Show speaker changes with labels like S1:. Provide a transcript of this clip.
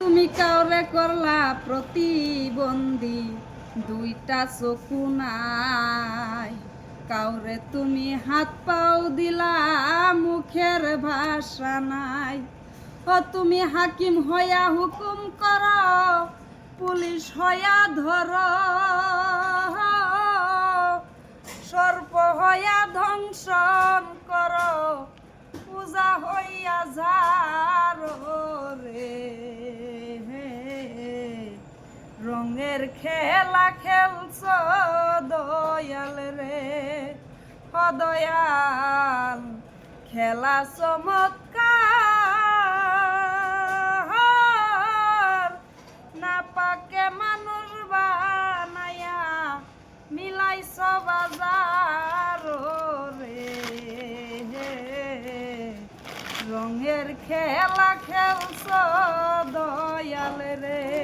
S1: তুমি কাউরে করলা প্রতিবন্ধী, দুইটা চকু নাই। কাউরে তুমি হাত পাও দিলা, মুখের ভাষা নাই। ও তুমি হাকিম হইয়া হুকুম কর, পুলিশ হইয়া ধর, সর্প হইয়া ধ্বংসন কর, পূজা হইয়া যার রে। রঙের খেলা খেলছ দয়াল রে, দয়াল খেলা চমৎকার। না পাকে মানুষ বানায়া মিলাইছ বাজার রে। রঙের খেলা খেলছ দয়াল রে।